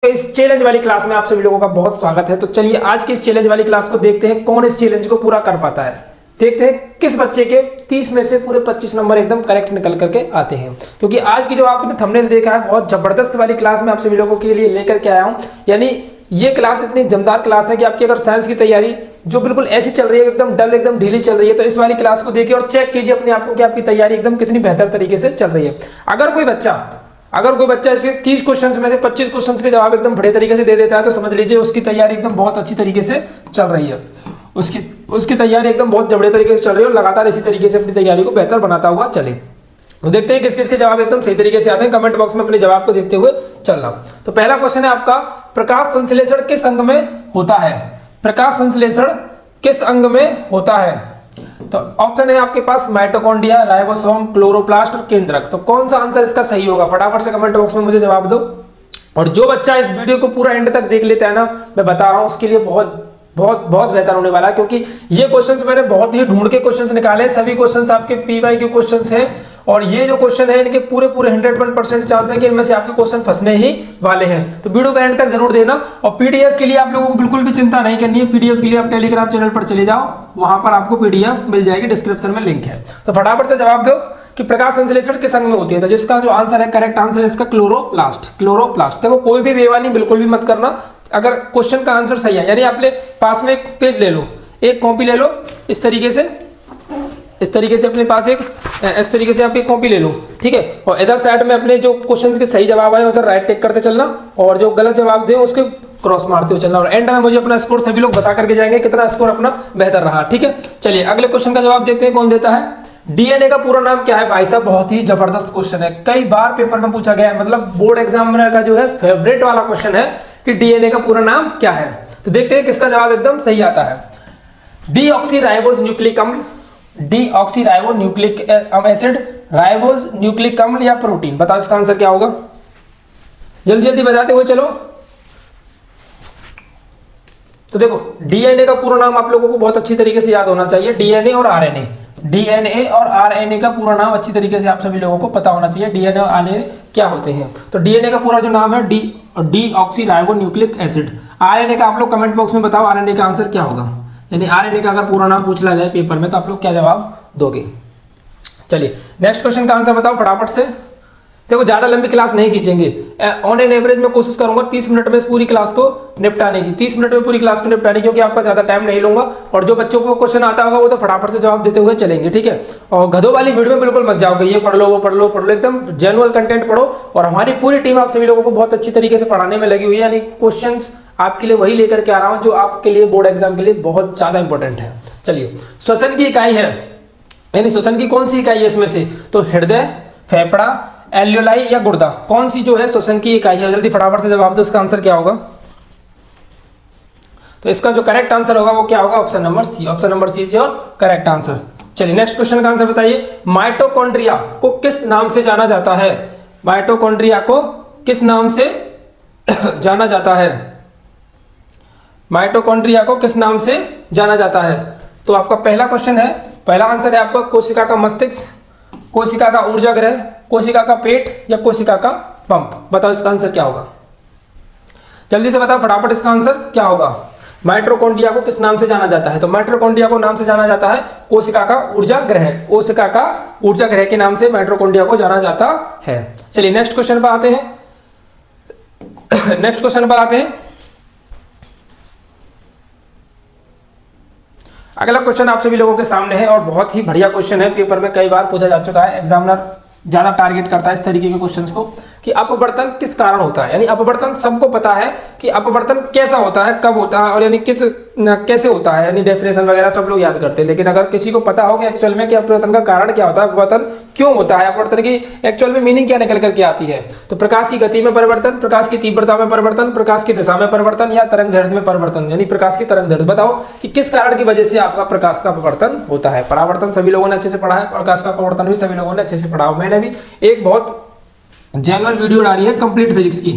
इस चैलेंज वाली क्लास में आप सभी लोगों का बहुत स्वागत है। तो चलिए आज की इस चैलेंज वाली क्लास को देखते हैं कौन इस चैलेंज को पूरा कर पाता है। देखते हैं किस बच्चे के 30 में से पूरे 25 नंबर एकदम करेक्ट निकल करके आते हैं। क्योंकि आज की जो आपने थंबनेल देखा है बहुत जबरदस्त वाली क्लास में आप सभी लोगों के लिए लेकर के आया हूं। यानी ये क्लास इतनी दमदार क्लास है कि आपकी अगर साइंस की तैयारी जो बिल्कुल ऐसी चल रही है एकदम डल एकदम ढीली चल रही है, तो इस वाली क्लास को देखिए और चेक कीजिए अपने आप को कि आपकी तैयारी एकदम कितनी बेहतर तरीके से चल रही है। अगर कोई बच्चा इसके 30 क्वेश्चंस में से 25 क्वेश्चंस के जवाब एकदम बड़े तरीके से दे देता है तो समझ लीजिए उसकी तैयारी एकदम बहुत अच्छी तरीके से चल रही है। उसकी तैयारी एकदम बहुत बड़े तरीके से चल रही है और लगातार इसी तरीके से अपनी तैयारी को बेहतर बनाता हुआ चले। तो देखते हैं किस किस के जवाब एकदम सही तरीके से आते हैं। कमेंट बॉक्स में अपने जवाब को देखते हुए चलना। तो पहला क्वेश्चन है आपका, प्रकाश संश्लेषण किस अंग में होता है? प्रकाश संश्लेषण किस अंग में होता है? तो ऑप्शन है आपके पास माइटोकॉन्ड्रिया, राइबोसोम, क्लोरोप्लास्ट और केंद्रक। तो कौन सा आंसर इसका सही होगा? फटाफट से कमेंट बॉक्स में मुझे जवाब दो। और जो बच्चा इस वीडियो को पूरा एंड तक देख लेता है ना, मैं बता रहा हूं उसके लिए बहुत बहुत बहुत बेहतर होने वाला है। क्योंकि ये क्वेश्चंस मैंने बहुत ही ढूंढ के क्वेश्चंस निकाले, सभी क्वेश्चंस आपके पीवाई के क्वेश्चंस हैं और ये जो क्वेश्चन है इनके पूरे 101% चांस है कि इनमें से आपके क्वेश्चन फंसने ही वाले हैं। तो वीडियो का एंड तक जरूर देना। और पीडीएफ के लिए आप लोगों को बिल्कुल भी चिंता नहीं करनी है। पीडीएफ के लिए आप टेलीग्राम चैनल पर चले जाओ, वहां पर आपको पीडीएफ मिल जाएगी, डिस्क्रिप्शन में लिंक है। तो फटाफट से जवाब दो कि प्रकाश संश्लेषण किस अंग में होती है। तो जिसका जो आंसर है, करेक्ट आंसर है इसका क्लोरोप्लास्ट। क्लोरोप्लास्ट। देखो कोई भी बेईमानी बिल्कुल भी मत करना। अगर क्वेश्चन का आंसर सही है, यानी अपने पास में एक पेज ले लो, एक कॉपी ले लो, इस तरीके से अपने पास इस तरीके से आप एक कॉपी ले लो, ठीक है। और इधर साइड में अपने जो क्वेश्चंस के सही जवाब आए उधर राइट टिक करते चलना और जो गलत जवाब दे उसके क्रॉस मारते हुए चलना। और एंड में मुझे अपना स्कोर सभी लोग बता करके जाएंगे कितना स्कोर अपना बेहतर रहा, ठीक है। चलिए अगले क्वेश्चन का जवाब देखते हैं कौन देता है। डीएनए का पूरा नाम क्या है? भाई साहब बहुत ही जबरदस्त क्वेश्चन है, कई बार पेपर में पूछा गया है, मतलब बोर्ड एग्जामिनर का जो है फेवरेट वाला क्वेश्चन है कि डीएनए का पूरा नाम क्या है। तो देखते हैं किसका जवाब एकदम सही आता है। डीऑक्सीराइबोज न्यूक्लिक अम्ल, deoxyribo nucleic acid, ribose nucleic अम्ल या प्रोटीन। बताओ इसका आंसर क्या होगा? जल्दी जल्दी बताते हुए चलो। तो देखो डीएनए का पूरा नाम आप लोगों को बहुत अच्छी तरीके से याद होना चाहिए। डीएनए और आरएनए, डीएनए और आरएनए का पूरा नाम अच्छी तरीके से आप सभी लोगों को पता होना चाहिए। डीएनए और आरएनए क्या होते हैं? तो डीएनए का पूरा जो नाम है डीऑक्सीराइबो न्यूक्लिक एसिड। आरएनए का आप लोग कमेंट बॉक्स में बताओ आरएनए का आंसर क्या होगा। यानी आरएनए का अगर पूरा नाम पूछ लिया जाए पेपर में तो आप लोग क्या जवाब दोगे? चलिए नेक्स्ट क्वेश्चन का आंसर बताओ फटाफट से। देखो ज्यादा लंबी क्लास नहीं खींचेंगे, ऑन एन एवरेज में कोशिश करूंगा 30 मिनट में पूरी क्लास को निपटाने की, 30 मिनट में पूरी क्लास को निपटाने की, क्योंकि आपका ज्यादा टाइम नहीं लूंगा। और जो बच्चों को क्वेश्चन आता होगा वो तो फटाफट से जवाब देते हुए चलेंगे, ठीक है। और गधों वाली वीडियो में बिल्कुल मत जाओगे, ये पढ़ लो वो पढ़ लो, एकदम जेन्युइन कंटेंट पढ़ो। और हमारी पूरी टीम आप सभी लोगों को बहुत अच्छी तरीके से पढ़ाने में लगी हुई है। यानी क्वेश्चन आपके लिए वही लेकर के आ रहा हूं जो आपके लिए बोर्ड एग्जाम के लिए बहुत ज्यादा इंपॉर्टेंट है। चलिए श्वसन की इकाई है, यानी श्वसन की कौन सी इकाई है इसमें से? तो हृदय, फेफड़ा, एल्यूलाई या गुर्दा, कौन सी जो है श्वसन की इकाई है? जल्दी फटाफट से जवाब दो, इसका आंसर क्या होगा? तो इसका जो करेक्ट आंसर होगा वो क्या होगा? Option number C. Option number C is your correct answer. चलिए नेक्स्ट क्वेश्चन का आंसर बताइए। माइटोकॉन्ड्रिया को किस नाम से जाना जाता है? माइटोकॉन्ड्रिया को किस नाम से जाना जाता है? माइटोकॉन्ड्रिया को किस नाम से जाना जाता है? तो आपका पहला क्वेश्चन है, पहला आंसर है आपका कोशिका का मस्तिष्क, कोशिका का ऊर्जा ग्रह, कोशिका का पेट या कोशिका का पंप। बताओ इसका आंसर क्या होगा? जल्दी से बताओ फटाफट, इसका आंसर क्या होगा? माइटोकॉन्ड्रिया को किस नाम से जाना जाता है? तो माइटोकॉन्ड्रिया को नाम से जाना जाता है कोशिका का ऊर्जा ग्रह, कोशिका का ऊर्जा ग्रह के नाम से माइटोकॉन्ड्रिया को जाना जाता है। चलिए नेक्स्ट क्वेश्चन पर आते हैं। नेक्स्ट क्वेश्चन पर आते हैं। अगला क्वेश्चन आप सभी लोगों के सामने है और बहुत ही बढ़िया क्वेश्चन है, पेपर में कई बार पूछा जा चुका है। एग्जामिनर ज्यादा टारगेट करता है इस तरीके के क्वेश्चंस को कि अपवर्तन किस कारण होता है। यानी अपवर्तन सबको पता है कि अपवर्तन कैसा होता है, कब होता है और यानी कैसे होता है, यानी डेफिनेशन वगैरह सब लोग याद करते हैं। लेकिन अगर किसी को पता हो कि एक्चुअल में कि अपवर्तन का कारण क्या होता है, अपवर्तन क्यों होता है, अपवर्तन की एक्चुअल में मीनिंग क्या निकल करके आती है, तो प्रकाश की गति में परिवर्तन, प्रकाश की तीव्रता में परिवर्तन, प्रकाश की दिशा में परिवर्तन या तरंग दैर्ध्य में परिवर्तन, यानी प्रकाश की तरंग दैर्ध्य। बताओ कि किस कारण की वजह से आपका प्रकाश का अपवर्तन होता है। परावर्तन सभी लोगों ने अच्छे से पढ़ा है, प्रकाश का अपवर्तन भी सभी लोगों ने अच्छे से पढ़ा। मैंने भी एक बहुत जेन्युइन वीडियो डाली है कंप्लीट फिजिक्स की,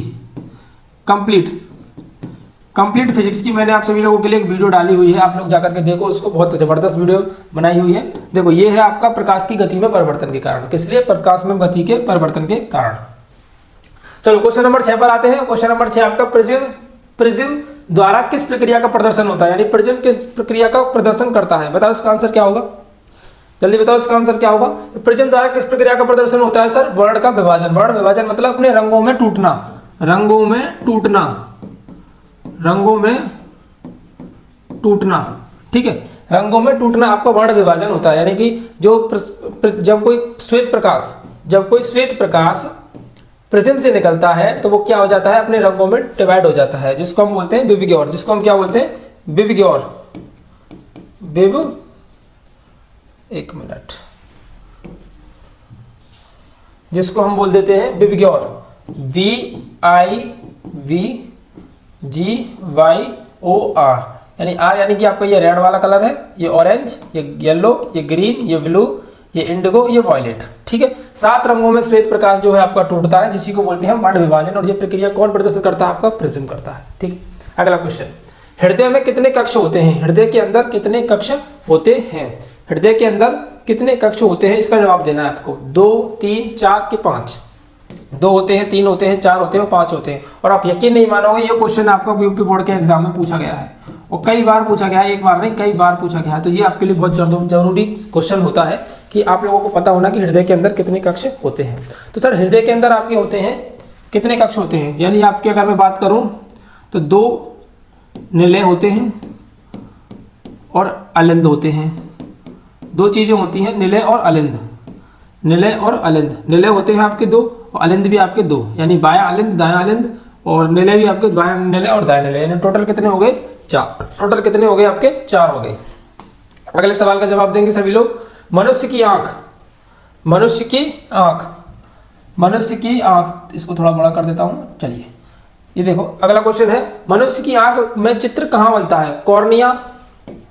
कंप्लीट फिजिक्स की मैंने आप सभी लोगों के लिए एक वीडियो डाली हुई है, आप लोग जाकर के देखो उसको, बहुत जबरदस्त वीडियो बनाई हुई है। देखो ये है आपका प्रकाश की गति में परिवर्तन के कारण, किस लिए? प्रकाश में गति के परिवर्तन के कारण। चलो क्वेश्चन नंबर 6 पर आते हैं। क्वेश्चन नंबर 6 आपका प्रिज्म द्वारा किस प्रक्रिया का प्रदर्शन होता है, यानी प्रिज्म किस प्रक्रिया का प्रदर्शन करता है। बताओ इसका आंसर क्या होगा, जल्दी बताओ इसका आंसर क्या होगा। तो प्रिज्म द्वारा किस प्रक्रिया का प्रदर्शन होता है सर, वर्ण का विभाजन। वर्ण विभाजन मतलब अपने रंगों में टूटना, रंगों में टूटना, रंगों में टूटना, ठीक है, रंगों में टूटना आपका वर्ण विभाजन होता है। यानी कि जब कोई श्वेत प्रकाश प्रिज्म से निकलता है तो वो क्या हो जाता है, अपने रंगों में डिवाइड हो जाता है, जिसको हम बोलते हैं विविग्योर, जिसको हम क्या बोलते हैं, विविग्योर, एक मिनट, जिसको हम बोल देते हैं विविग्योर, VIVGYOR, यानी आर यानी कि आपका ये रेड वाला कलर है, ये ऑरेंज, ये येलो, ये ग्रीन, ये ब्लू, ये इंडिगो, ये वॉयलेट, ठीक है। 7 रंगों में श्वेत प्रकाश जो है आपका टूटता है, जिसी को बोलते हैं वर्ण विभाजन, और ये प्रक्रिया कौन प्रदर्शित करता है, आपका प्रिज्म करता है, ठीक। अगला क्वेश्चन, हृदय में कितने कक्ष होते हैं, हृदय के अंदर कितने कक्ष होते हैं, हृदय के अंदर कितने कक्ष होते हैं, इसका जवाब देना है आपको। 2, 3, 4 के 5, 2 होते हैं, 3 होते हैं, 4 होते हैं, 5 होते हैं। और आप यकीन नहीं मानोगे, ये क्वेश्चन आपका यूपी बोर्ड के एग्जाम में पूछा गया है, और कई बार पूछा गया है, एक बार नहीं कई बार पूछा गया है। तो ये आपके लिए बहुत जरूरी क्वेश्चन होता है कि आप लोगों को पता होना कि हृदय के अंदर कितने कक्ष होते हैं। तो सर हृदय के अंदर आपके होते हैं कितने कक्ष होते हैं, यानी आपके अगर मैं बात करूं तो 2 निलय होते हैं और अलिंद होते हैं। 2 चीजें होती हैं, निलय और अलिंद, निलय और अलिंद। निलय होते हैं आपके 2 और अलिंद भी आपके 2, यानी बायां अलिंद दायां अलिंद, और निलय भी आपके बायां निलय और दायां निलय, यानी टोटल कितने हो गए 4। टोटल कितने हो गए आपके 4 हो गए। अगले सवाल का जवाब देंगे सभी लोग। मनुष्य की आंख, मनुष्य की आंख, मनुष्य की आंख, इसको थोड़ा बड़ा कर देता हूं, चलिए ये देखो अगला क्वेश्चन है, मनुष्य की आंख में चित्र कहां बनता है, कॉर्निया,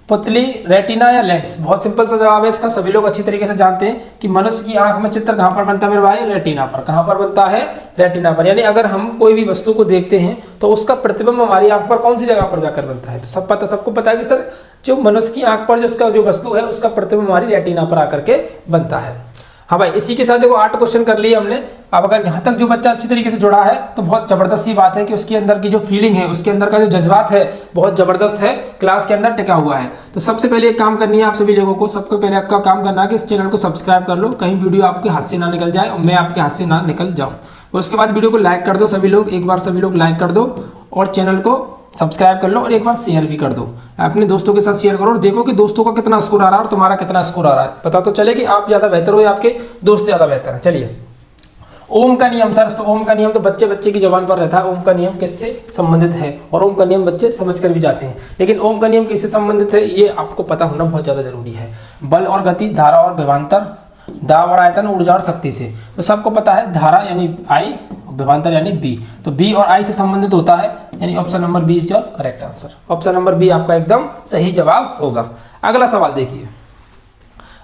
पुतली, रेटिना या लेंस। बहुत सिंपल सा जवाब है इसका, सभी लोग अच्छी तरीके से जानते हैं कि मनुष्य की आंख में चित्र कहां पर बनता है मेरे भाई, रेटिना पर। कहां पर बनता है, रेटिना पर। यानी अगर हम कोई भी वस्तु को देखते हैं तो उसका प्रतिबिंब हमारी आंख पर कौन सी जगह पर जाकर बनता है, तो सबको पता है कि सर जो मनुष्य की आंख पर जिसका जो वस्तु है उसका प्रतिबिंब हमारी रेटिना पर आकर के बनता है। हाँ भाई, इसी के साथ देखो 8 क्वेश्चन कर लिए हमने। अब अगर यहाँ तक जो बच्चा अच्छी तरीके से जुड़ा है तो बहुत जबरदस्त सी बात है कि उसके अंदर की जो फीलिंग है, उसके अंदर का जो जज्बात है बहुत जबरदस्त है, क्लास के अंदर टिका हुआ है। तो सबसे पहले एक काम करनी है आप सभी लोगों को, सबसे पहले आपका काम करना है कि इस चैनल को सब्सक्राइब कर लो, कहीं वीडियो आपके हाथ से ना निकल जाए और मैं आपके हाथ से ना निकल जाऊँ। और उसके बाद वीडियो को लाइक कर दो सभी लोग, एक बार सभी लोग लाइक कर दो और चैनल को सब्सक्राइब कर लो, और एक बार शेयर भी कर दो, अपने दोस्तों के साथ शेयर करो और देखो कि दोस्तों का कितना स्कोर आ रहा है और तुम्हारा कितना स्कोर आ रहा है, पता तो चले कि आप ज्यादा बेहतर हो या आपके दोस्त ज्यादा बेहतर है। चलिए, ओम का नियम सर, ओम का नियम तो बच्चे की जबान पर रहता है। ओम का नियम किससे संबंधित है, और ओम का नियम बच्चे समझ कर भी जाते हैं, लेकिन ओम का नियम किससे संबंधित है ये आपको पता होना बहुत ज्यादा जरूरी है। बल और गति, धारा और विभवांतर, दाब और आयतन, ऊर्जा और शक्ति से। तो सबको पता है धारा यानी I, विभवांतर यानी B, तो B और I से संबंधित होता है, यानी option number B is your correct answer. Option number B आपका एकदम सही जवाब होगा। अगला सवाल देखिए,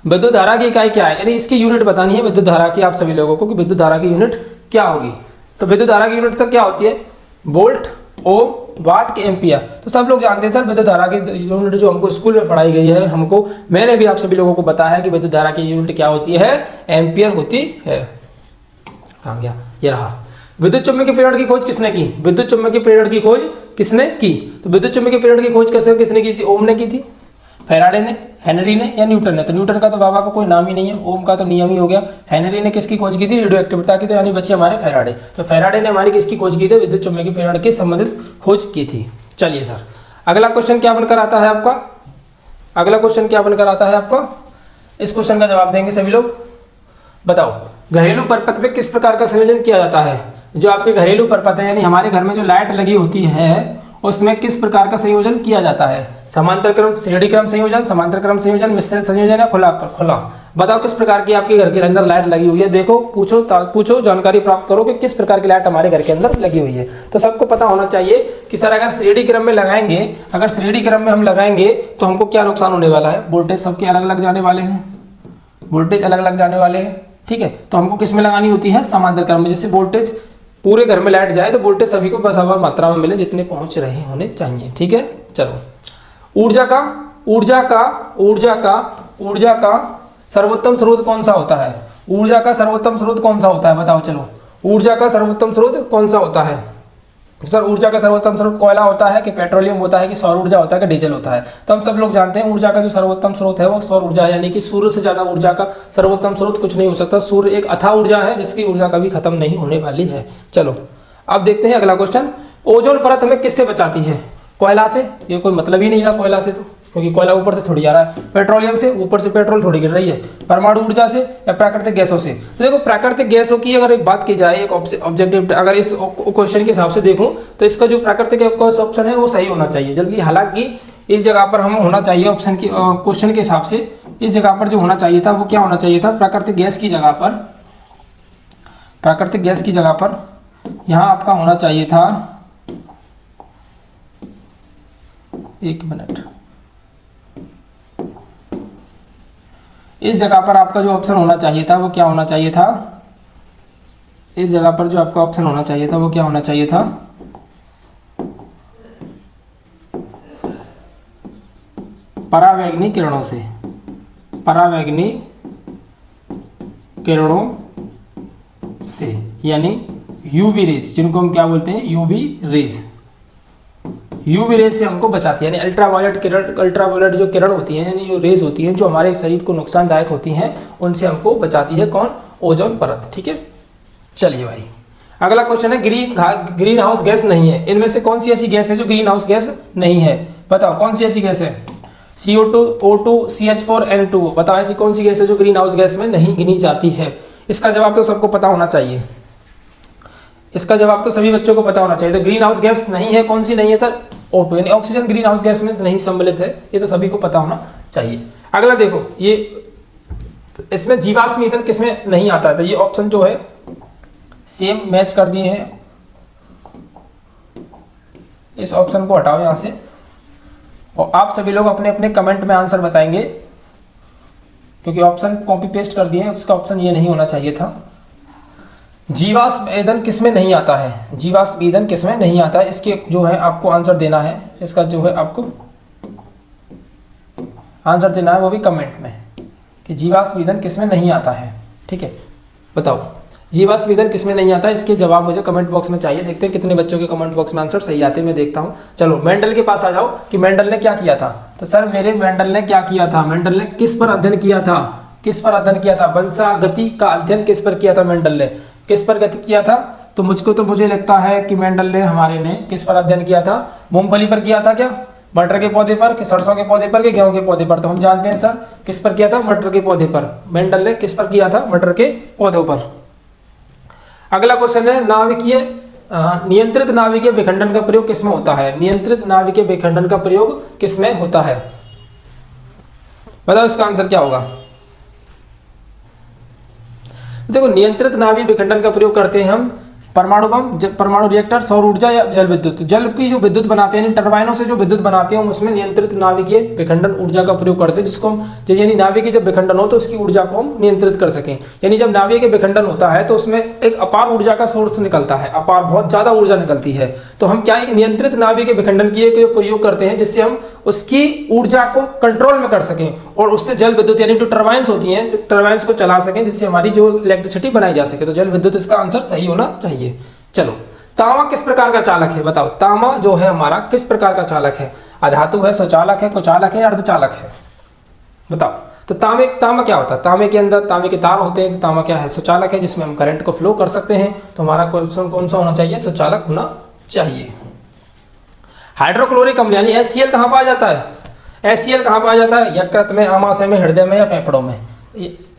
विद्युत धारा की इकाई क्या है, यानी इसकी यूनिट बतानी है विद्युत धारा की आप सभी लोगों को कि विद्युत धारा की यूनिट क्या होगी। तो विद्युत धारा की यूनिट सर क्या होती है, वोल्ट, ओम, वाट के एम्पियर। तो सब लोग जानते हैं सर विद्युत धारा की यूनिट जो हमको स्कूल में पढ़ाई गई है, मैंने भी आप सभी लोगों को बताया है कि विद्युत धारा की यूनिट क्या होती है, एम्पियर होती है। कहाँ गया, ये रहा। विद्युत चुम्बकीय प्रेरण की खोज किसने की, विद्युत चुम्बकीय प्रेरण की खोज किसने की, तो विद्युत चुम्बकीय प्रेरण की खोज किसने की थी, ओम ने की थी, फैराडे ने, हेनरी ने या न्यूटन ने। तो न्यूटन का तो बाबा का कोई नाम ही नहीं है, ओम का तो नियम ही हो गया। हेनरी ने किसकी खोज की थी, रेडियो एक्टिविटी की, तो यानी बच्चे हमारे फैराडे। तो फैराडे ने हमारी किसकी खोज की थी, विद्युत चुम्बकीय प्रेरण के संबंधित खोज की थी। चलिए सर, अगला क्वेश्चन क्या बनकर आता है आपका, अगला क्वेश्चन क्या बनकर आता है आपका, इस क्वेश्चन का जवाब देंगे सभी लोग। बताओ, घरेलू परपथ पे किस प्रकार का संयोजन किया जाता है। जो आपके घरेलू परपथ है, यानी हमारे घर में जो लाइट लगी होती है उसमें किस प्रकार का संयोजन किया जाता है, समांतर क्रम, श्रेणी क्रम संयोजन, समांतर क्रम संयोजन, मिश्रित संयोजन या खुला खुला। बताओ किस प्रकार की आपके घर के अंदर लाइट लगी हुई है, देखो पूछो जानकारी प्राप्त करो कि किस प्रकार की लाइट हमारे घर के अंदर लगी हुई है। तो सबको पता होना चाहिए कि सर अगर श्रेणी क्रम में लगाएंगे, अगर श्रेणी क्रम में हम लगाएंगे तो हमको क्या नुकसान होने वाला है, वोल्टेज सबके अलग अलग जाने वाले हैं, वोल्टेज अलग अलग जाने वाले हैं, ठीक है। तो हमको किस में लगानी होती है, समांतर क्रम में। जैसे वोल्टेज पूरे घर में लाइट जाए तो वोल्टेज सभी को बराबर मात्रा में मिले जितने पहुंच रहे होने चाहिए, ठीक है। चलो, ऊर्जा का सर्वोत्तम स्रोत कौन सा होता है, ऊर्जा का सर्वोत्तम स्रोत कौन सा होता है, बताओ। चलो, ऊर्जा का सर्वोत्तम स्रोत कौन सा होता है? सर ऊर्जा का सर्वोत्तम स्रोत कोयला होता है कि पेट्रोलियम होता है कि सौर ऊर्जा होता है कि डीजल होता है? तो हम सब लोग जानते हैं ऊर्जा का जो सर्वोत्तम स्रोत है वो सौर ऊर्जा है, यानी कि सूर्य से ज्यादा ऊर्जा का सर्वोत्तम स्रोत कुछ नहीं हो सकता। सूर्य एक अथाह ऊर्जा है जिसकी ऊर्जा कभी खत्म नहीं होने वाली है। चलो अब देखते हैं अगला क्वेश्चन। ओजोन परत हमें किससे बचाती है? कोयला से? ये कोई मतलब ही नहीं रहा कोयला से, तो क्योंकि कोयला ऊपर से थोड़ी आ रहा है। पेट्रोलियम से? ऊपर से पेट्रोल थोड़ी गिर रही है। परमाणु ऊर्जा से या प्राकृतिक गैसों से? तो देखो प्राकृतिक गैसों की अगर एक बात की जाए, एक ऑब्जेक्टिव अगर इस क्वेश्चन के हिसाब से देखूं तो इसका जो प्राकृतिक ऑप्शन है वो सही होना चाहिए। जबकि हालांकि इस जगह पर हम होना चाहिए ऑप्शन की क्वेश्चन के हिसाब से इस जगह पर जो होना चाहिए था वो क्या होना चाहिए था? प्राकृतिक गैस की जगह पर, प्राकृतिक गैस की जगह पर यहाँ आपका होना चाहिए था, एक मिनट, इस जगह पर आपका जो ऑप्शन होना चाहिए था वो क्या होना चाहिए था? इस जगह पर जो आपका ऑप्शन होना चाहिए था वो क्या होना चाहिए था? परावैंगनी किरणों से, परावैंगनी किरणों से, यानी यूवी रेज, जिनको हम क्या बोलते हैं? UV rays. यूवी रेज से हमको बचाती है, यानी अल्ट्रावायलेट किरण, अल्ट्रावायलेट जो किरण होती हैं यानी जो रेज होती हैं जो हमारे शरीर को नुकसानदायक होती हैं उनसे हमको बचाती है कौन? ओजोन परत। ठीक है, चलिए भाई अगला क्वेश्चन है ग्रीन हाउस गैस नहीं है। इनमें से कौन सी ऐसी गैस है जो ग्रीन हाउस गैस नहीं है? बताओ कौन सी ऐसी गैस है? CO2, O2, CH4, N2। बताओ ऐसी कौन सी गैस है जो ग्रीन हाउस गैस में नहीं गिनी जाती है? इसका जवाब तो सबको पता होना चाहिए, इसका जवाब तो सभी बच्चों को पता होना चाहिए। तो ग्रीन हाउस गैस नहीं है, कौन सी नहीं है सर? O2, यानी ऑक्सीजन ग्रीन हाउस गैस में नहीं सम्मिलित है, ये तो सभी को पता होना चाहिए। अगला देखो, ये इसमें जीवाश्म ईंधन किसमें नहीं आता है? तो ये ऑप्शन जो है सेम मैच कर दिए हैं, इस ऑप्शन को हटाओ यहां से और आप सभी लोग अपने अपने कमेंट में आंसर बताएंगे, क्योंकि ऑप्शन कॉपी पेस्ट कर दिए हैं, उसका ऑप्शन ये नहीं होना चाहिए था। जीवाश्म ईंधन किसमें नहीं आता है? जीवाश्म ईंधन किसमें नहीं आता है? इसके जो है आपको आंसर देना है, इसका जो है आपको आंसर देना है वो भी कमेंट में कि जीवाश्म ईंधन किसमें नहीं आता है। ठीक है, बताओ जीवाश्म ईंधन किसमें नहीं आता है? इसके जवाब मुझे कमेंट बॉक्स में चाहिए। देखते हैं कितने बच्चों के कमेंट बॉक्स में आंसर सही आते हैं, मैं देखता हूं। चलो मेंडल के पास आ जाओ कि मेंडल ने क्या किया था। तो सर मेरे मेंडल ने क्या किया था? मेंडल ने किस पर अध्ययन किया था? किस पर अध्ययन किया था? वंशागति का अध्ययन किस पर किया था? मेंडल ने किस पर गति किया था? तो मुझे लगता है कि मेंडल ने हमारे ने किस पर अध्ययन किया था? मूंगफली पर किया था क्या? मटर के पौधे पर कि सरसों के पौधे पर कि गेहूं के पौधे पर? तो हम जानते हैं सर किस पर किया था? मटर के पौधे पर। मेंडल ने किस पर किया था? मटर के पौधों पर। अगला क्वेश्चन है नाभिकीय नियंत्रित नाभिकीय विखंडन का प्रयोग किसमें होता है? नियंत्रित नाभिकीय विखंडन का प्रयोग किसमें होता है? बताओ इसका आंसर क्या होगा? देखो नियंत्रित नाभिकीय विखंडन का प्रयोग करते हैं हम परमाणु बम, परमाणु रिएक्टर, सौर ऊर्जा या जल विद्युत। जल की जो विद्युत बनाते हैं, टरबाइनों से जो विद्युत बनाते हैं, हम उसमें नियंत्रित नाभिकीय विखंडन ऊर्जा का प्रयोग करते हैं, जिसको हम यानी नाभिकीय जब विखंडन हो तो उसकी ऊर्जा को हम नियंत्रित कर सकें। यानी जब नाभिकीय विखंडन होता है तो उसमें एक अपार ऊर्जा का सोर्स निकलता है, अपार बहुत ज्यादा ऊर्जा निकलती है। तो हम क्या एक नियंत्रित नाभिकीय विखंडन की प्रयोग करते हैं जिससे हम उसकी ऊर्जा को कंट्रोल में कर सकें और उससे जल विद्युत यानी जो टरबाइन्स होती हैं, टरबाइन्स को चला सकें जिससे हमारी जो इलेक्ट्रिसिटी बनाई जा सके। तो जल विद्युत इसका आंसर सही होना चाहिए। चलो तांबा किस प्रकार का चालक है? बताओ तांबा जो है हमारा किस प्रकार का चालक है? अधातु है, स्वचालक है, कुचालक है, अर्धचालक है? बताओ। तो तांबा क्या होता है? तांबे के अंदर तांबे के तार होते हैं, तो तांबा क्या है? स्वचालक है, जिसमें हम करंट को फ्लो कर सकते हैं। तो हमारा क्वेश्चन कौन सा होना चाहिए? स्वचालक होना चाहिए। हाइड्रोक्लोरिक अम्ल यानी HCl कहाँ पाया जाता है? HCl कहाँ पाया जाता है? यकृत में, आमाशय में, हृदय में या फेफड़ों में?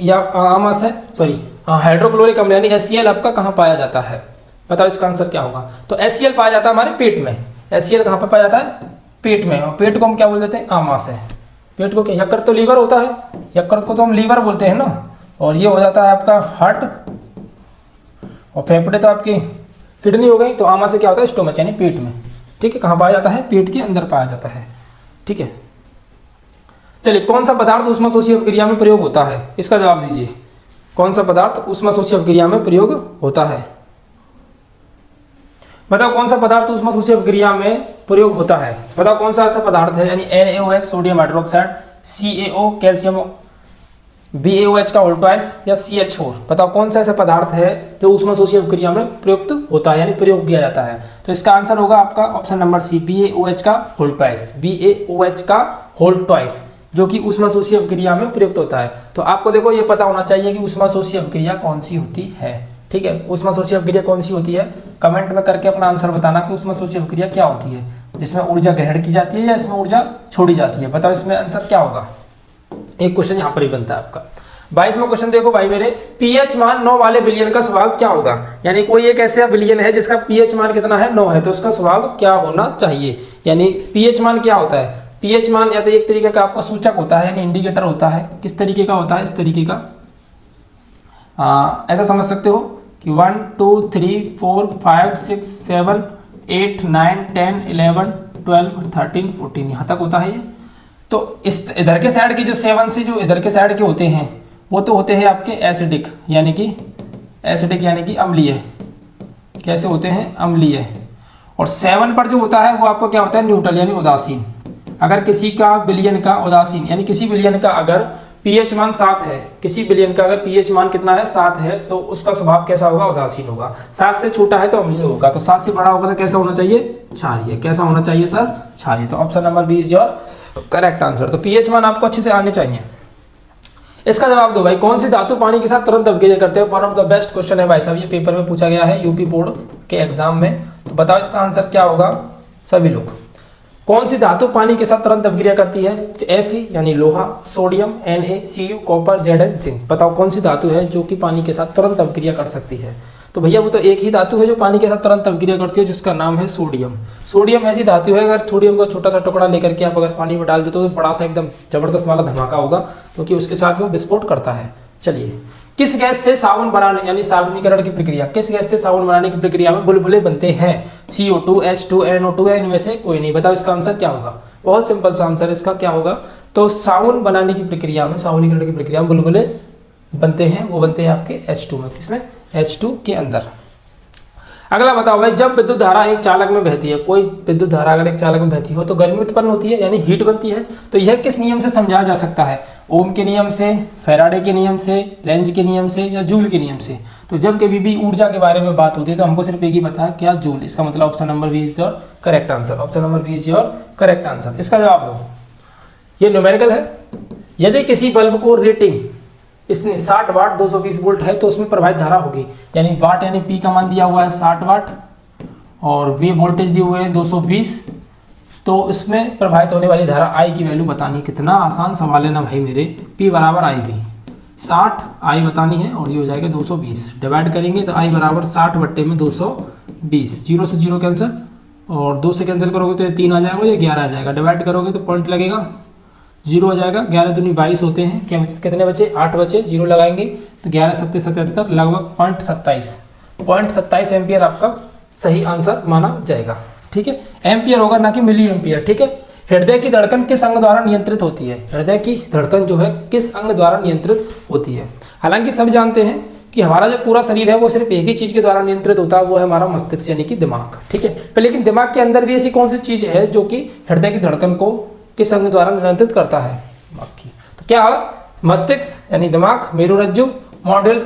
या आमाशय सॉरी हाइड्रोक्लोरिक अम्ल यानी HCl आपका कहाँ पाया जाता है? बताओ इसका आंसर क्या होगा? तो HCl पाया जाता है हमारे पेट में। HCl कहाँ पर पाया जाता है? पेट में। और पेट को हम क्या बोल देते हैं? आमाशय। पेट को क्या? यकृत तो लीवर होता है, यकृत को तो हम लीवर बोलते हैं ना। और ये हो जाता है आपका हार्ट, और फेफड़े तो आपकी किडनी हो गई। तो आमाशय क्या होता है? स्टोमच यानी पेट में। ठीक है, कहाँ पाया जाता है? पेट के अंदर पाया जाता है। ठीक है, चलिए कौन सा पदार्थ ऊष्माशोषी अपक्रिया में प्रयोग होता है? इसका जवाब दीजिए। कौन सा पदार्थ ऊष्माशोषी अपक्रिया में प्रयोग होता है? बताओ कौन सा पदार्थ ऊष्माशोषी अपक्रिया में प्रयोग होता है? बताओ कौन सा ऐसा पदार्थ है? यानी NaOH sodium hydroxide, CaO calcium BaOH का होल ट्वाइस या CH4? बताओ कौन सा ऐसा पदार्थ है जो ऊष्माशोषी अभिक्रिया में प्रयुक्त होता है यानी प्रयोग किया जाता है? तो इसका आंसर होगा आपका ऑप्शन नंबर सी, BaOH का होल ट्वाइस। BaOH का होल ट्वाइस जो कि ऊष्माशोषी अभिक्रिया में प्रयुक्त होता है। तो आपको देखो ये पता होना चाहिए कि ऊष्माशोषी अभिक्रिया कौन सी होती है। ठीक है, ऊष्माशोषी अभिक्रिया कौन सी होती है? कमेंट में करके अपना आंसर बताना कि ऊष्माशोषी अभिक्रिया क्या होती है, जिसमें ऊर्जा ग्रहण की जाती है या इसमें ऊर्जा छोड़ी जाती है। बताओ इसमें आंसर क्या होगा? एक क्वेश्चन यहाँ पर ही बनता है आपका। 22वां क्वेश्चन देखो भाई मेरे, पीएच मान 9 वाले विलयन का स्वभाव क्या होगा? यानी कोई एक ऐसा विलयन है जिसका पीएच मान कितना है? 9 है, तो उसका स्वभाव क्या होना चाहिए? यानी पीएच मान क्या होता है? पीएच मान या तो एक तरीके का आपका सूचक होता है यानी इंडिकेटर होता है। किस तरीके का होता है? इस तरीके का, ऐसा समझ सकते हो कि 1 2 3 4 5 6 7 8 9 10 11 12 13 14 यहाँ तक होता है ये। तो इस इधर के साइड के जो 7 से जो इधर के साइड के होते हैं वो तो होते हैं आपके एसिडिक यानी कि अम्लीय। कैसे होते हैं? अम्लीय। और 7 पर जो होता है वो आपको क्या होता है? न्यूट्रल यानी उदासीन। अगर किसी का विलयन का उदासीन यानी किसी विलयन का अगर पीएच मान 7 है, किसी विलयन का अगर पीएच मान कितना है? 7 है, तो उसका स्वभाव कैसा होगा? उदासीन होगा। 7 से छोटा है तो अम्लीय होगा, तो 7 से बड़ा होगा तो कैसा होना चाहिए? क्षारीय। कैसा होना चाहिए सर? क्षारीय। तो option number B is your correct answer. तो पीएच मान आपको अच्छे से आने चाहिए। इसका जवाब दो भाई, कौन सी धातु पानी के साथ तुरंत अभिक्रिया करते हो? One of the best question है भाई साहब, ये पेपर में पूछा गया है यूपी बोर्ड के एग्जाम में। तो बताओ इसका आंसर क्या होगा सभी लोग? कौन सी धातु पानी के साथ तुरंत अभिक्रिया करती है? Fe यानी लोहा, sodium, Na, Cu, copper, Zn, zinc. बताओ कौन सी धातु है जो कि पानी के साथ तुरंत अभिक्रिया कर सकती है? तो भैया वो तो एक ही धातु है जो पानी के साथ तुरंत अभिक्रिया करती है, जिसका नाम है सोडियम। सोडियम ऐसी धातु है, अगर सोडियम का छोटा सा टुकड़ा लेकर के आप अगर पानी में डाल देते हो तो बड़ा सा एकदम जबरदस्त वाला धमाका होगा, क्योंकि उसके साथ वो विस्फोट करता है। चलिए, किस गैस से साबुन बनाने यानी साबुनीकरण की प्रक्रिया, किस गैस से साबुन बनाने की प्रक्रिया में बुलबुले बनते हैं? CO2, H2, NO2 है, इनमें से कोई नहीं। बताओ इसका आंसर क्या होगा? बहुत सिंपल सा आंसर इसका क्या होगा? तो साबुन बनाने की प्रक्रिया में, साबुनीकरण की प्रक्रिया में बुलबुले बनते हैं, वो बनते हैं आपके H2 में। किसमें? H2 के अंदर। अगला बताओ भाई, जब विद्युत धारा एक चालक में बहती है, कोई विद्युत धारा अगर एक चालक में बहती हो तो गर्मी उत्पन्न होती है यानी हीट बनती है। तो यह किस नियम से समझाया जा सकता है? ओम के नियम से, फैराडे के नियम से, लेंज के नियम से या जूल के नियम से? तो जब कभी भी ऊर्जा के बारे में बात होती है तो हमको सिर्फ एक ही पता है, क्या? जूल। इसका मतलब option number B is your correct answer. Option number B is your correct answer. इसका जवाब दो। ये न्यूमेरिकल है। यदि किसी बल्ब को रेटिंग इसने 60 वाट 220 वोल्ट है तो उसमें प्रवाहित धारा होगी, यानी वाट यानी पी का मान दिया हुआ है 60 वाट और वे वोल्टेज दिए हुए हैं 220, तो इसमें प्रवाहित होने वाली धारा आई की वैल्यू बतानी। कितना आसान सवाल है ना भाई मेरे। पी बराबर आई भी 60 आई बतानी है और ये हो जाएगा 220। डिवाइड करेंगे तो आई बराबर 60 बट्टे में 220। 0 से 0 कैंसिल और 2 से कैंसिल करोगे तो ये 3 आ जाएगा, ये 11 आ जाएगा। डिवाइड करोगे तो पॉइंट लगेगा, 0 हो जाएगा। 11 दूनी 22 होते हैं। क्या कितने बचे? 8 बचे। 0 लगाएंगे तो 11 सत्ते 77 लगभग 0.27 एम्पियर आपका सही आंसर माना जाएगा। ठीक है, एम्पियर होगा ना कि मिली एम्पियर। ठीक है। हृदय की धड़कन किस अंग द्वारा नियंत्रित होती है? हृदय की धड़कन जो है किस अंग द्वारा नियंत्रित होती है? हालांकि सब जानते हैं कि हमारा जो पूरा शरीर है वो सिर्फ एक ही चीज के द्वारा नियंत्रित होता है, वो है हमारा मस्तिष्क यानी कि दिमाग। ठीक है, पर लेकिन दिमाग के अंदर भी ऐसी कौन सी चीज है जो कि हृदय की धड़कन को किस अंग द्वारा नियंत्रित करता है? बाकी तो क्या है? मस्तिष्क यानी दिमाग, मेरुरज्जु, मॉडल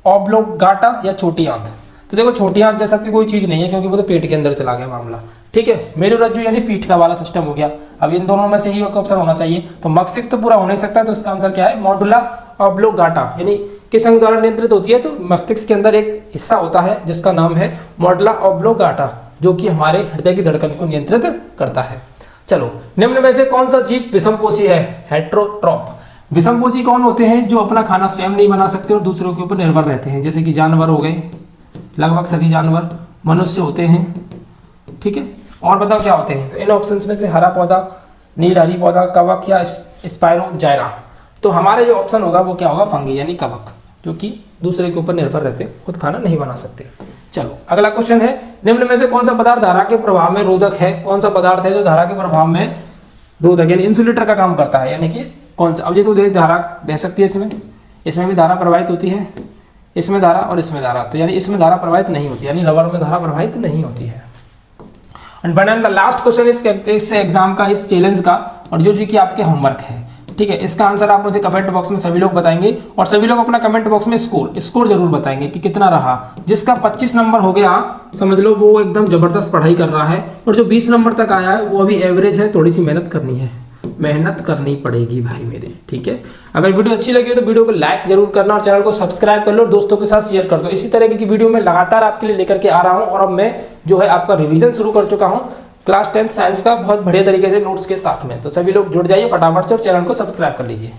ऑब्लोगाटा या छोटी आंत? तो देखो छोटी आंत जैसा कोई चीज नहीं है क्योंकि वो तो पेट के अंदर चला गया मामला। ठीक है, मेरुरज्जु यानी पीठ का वाला सिस्टम हो गया। अब इन दोनों में से ही एक ऑप्शन होना चाहिए। तो मस्तिष्क तो पूरा हो नहीं सकता, तो इसका आंसर क्या है? मॉडुला ऑब्लोगाटा यानी किस अंग द्वारा नियंत्रित होती है? तो मस्तिष्क के अंदर एक हिस्सा होता है जिसका नाम है मॉडुला ऑब्लोगाटा, जो कि हमारे हृदय की धड़कन को नियंत्रित करता है। चलो, निम्न में से कौन सा जीव विषमपोषी है? हेट्रोट्रॉप। विषमपोषी कौन होते हैं? जो अपना खाना स्वयं नहीं बना सकते और दूसरों के ऊपर निर्भर रहते हैं, जैसे कि जानवर हो गए, लगभग सभी जानवर, मनुष्य होते हैं। ठीक है, और बताओ क्या होते हैं? तो इन ऑप्शंस में से हरा पौधा, नीलहरी पौधा, कवक या स्पाइरोजाइरा। तो हमारा जो ऑप्शन होगा वो क्या होगा? फंगी यानी कवक, जो कि दूसरे के ऊपर निर्भर रहते, खुद खाना नहीं बना सकते। चलो, अगला क्वेश्चन है, निम्न में से कौन सा पदार्थ धारा के प्रभाव में रोधक है? कौन सा पदार्थ है जो धारा के प्रभाव में रोधक यानी इंसुलेटर का काम करता है? यानी कि कौन सा? अब जैसे तो धारा बह सकती है, इसमें भी धारा प्रवाहित होती है, इसमें धारा और इसमें धारा, तो यानी इसमें धारा प्रवाहित नहीं होती, यानी रबर में धारा प्रवाहित नहीं होती है। एंड द लास्ट क्वेश्चन इस एग्जाम का, इस चैलेंज का, और जो कि आपके होमवर्क है, ठीक है, इसका आंसर आप मुझे कमेंट बॉक्स में सभी लोग बताएंगे और सभी लोग अपना कमेंट बॉक्स में स्कोर जरूर बताएंगे कि कितना रहा। जिसका 25 नंबर हो गया समझ लो वो एकदम जबरदस्त पढ़ाई कर रहा है, और जो 20 नंबर तक आया है वो अभी एवरेज है, थोड़ी सी मेहनत करनी है, मेहनत करनी पड़ेगी भाई मेरे। ठीक है, अगर वीडियो अच्छी लगी हो तो वीडियो को लाइक जरूर करना और चैनल को सब्सक्राइब कर लो, दोस्तों के साथ शेयर कर दो। इसी तरह की वीडियो मैं लगातार आपके लिए लेकर के आ रहा हूं, और अब मैं जो है आपका रिवीजन शुरू कर चुका हूं क्लास 10th साइंस का बहुत बढ़िया तरीके से नोट्स के साथ में। तो सभी लोग जुड़ जाइए फटाफट से और चैनल को सब्सक्राइब कर लीजिए।